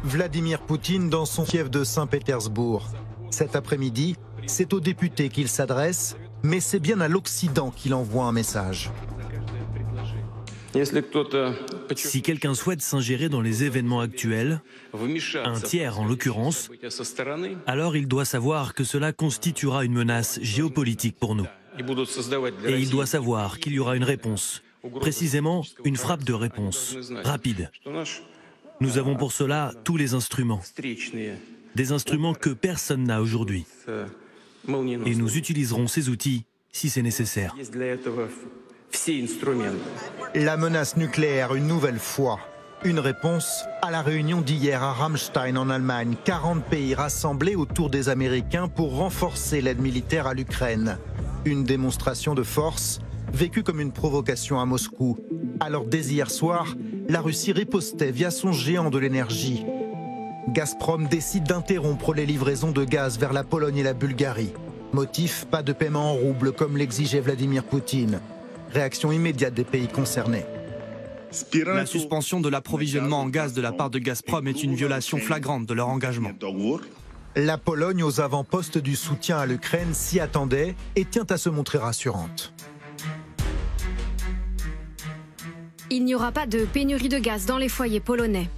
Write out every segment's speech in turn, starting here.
Vladimir Poutine dans son fief de Saint-Pétersbourg. Cet après-midi, c'est aux députés qu'il s'adresse, mais c'est bien à l'Occident qu'il envoie un message. Si quelqu'un souhaite s'ingérer dans les événements actuels, un tiers en l'occurrence, alors il doit savoir que cela constituera une menace géopolitique pour nous. Et il doit savoir qu'il y aura une réponse, précisément une frappe de réponse, rapide. Nous avons pour cela tous les instruments, des instruments que personne n'a aujourd'hui. Et nous utiliserons ces outils si c'est nécessaire. La menace nucléaire une nouvelle fois. Une réponse à la réunion d'hier à Ramstein en Allemagne. 40 pays rassemblés autour des Américains pour renforcer l'aide militaire à l'Ukraine. Une démonstration de force vécue comme une provocation à Moscou. Alors dès hier soir, la Russie ripostait via son géant de l'énergie. Gazprom décide d'interrompre les livraisons de gaz vers la Pologne et la Bulgarie. Motif, pas de paiement en roubles comme l'exigeait Vladimir Poutine. Réaction immédiate des pays concernés. La suspension de l'approvisionnement en gaz de la part de Gazprom est une violation flagrante de leur engagement. La Pologne, aux avant-postes du soutien à l'Ukraine, s'y attendait et tient à se montrer rassurante. Il n'y aura pas de pénurie de gaz dans les foyers polonais.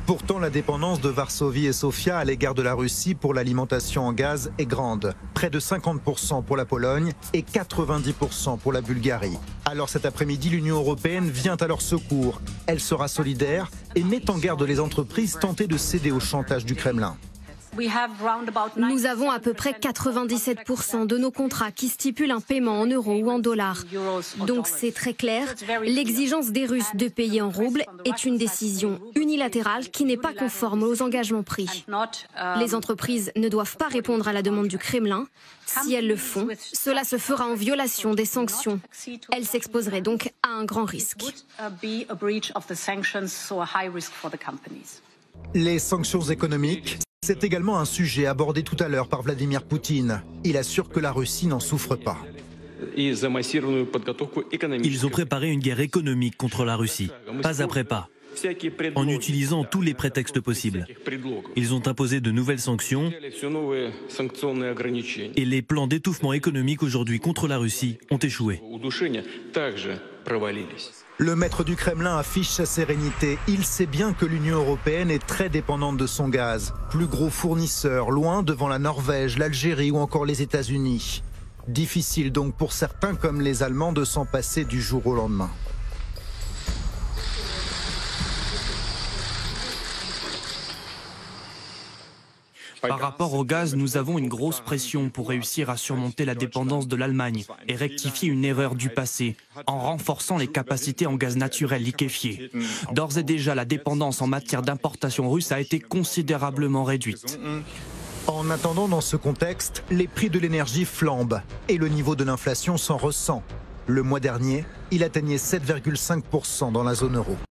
Pourtant, la dépendance de Varsovie et Sofia à l'égard de la Russie pour l'alimentation en gaz est grande. Près de 50% pour la Pologne et 90% pour la Bulgarie. Alors cet après-midi, l'Union européenne vient à leur secours. Elle sera solidaire et met en garde les entreprises tentées de céder au chantage du Kremlin. Nous avons à peu près 97% de nos contrats qui stipulent un paiement en euros ou en dollars. Donc c'est très clair, l'exigence des Russes de payer en roubles est une décision unilatérale qui n'est pas conforme aux engagements pris. Les entreprises ne doivent pas répondre à la demande du Kremlin. Si elles le font, cela se fera en violation des sanctions. Elles s'exposeraient donc à un grand risque. Les sanctions économiques, c'est également un sujet abordé tout à l'heure par Vladimir Poutine. Il assure que la Russie n'en souffre pas. Ils ont préparé une guerre économique contre la Russie, pas après pas, en utilisant tous les prétextes possibles. Ils ont imposé de nouvelles sanctions et les plans d'étouffement économique aujourd'hui contre la Russie ont échoué. Le maître du Kremlin affiche sa sérénité. Il sait bien que l'Union européenne est très dépendante de son gaz. Plus gros fournisseur, loin devant la Norvège, l'Algérie ou encore les États-Unis. Difficile donc pour certains comme les Allemands de s'en passer du jour au lendemain. Par rapport au gaz, nous avons une grosse pression pour réussir à surmonter la dépendance de l'Allemagne et rectifier une erreur du passé en renforçant les capacités en gaz naturel liquéfié. D'ores et déjà, la dépendance en matière d'importation russe a été considérablement réduite. En attendant, dans ce contexte, les prix de l'énergie flambent et le niveau de l'inflation s'en ressent. Le mois dernier, il atteignait 7,5% dans la zone euro.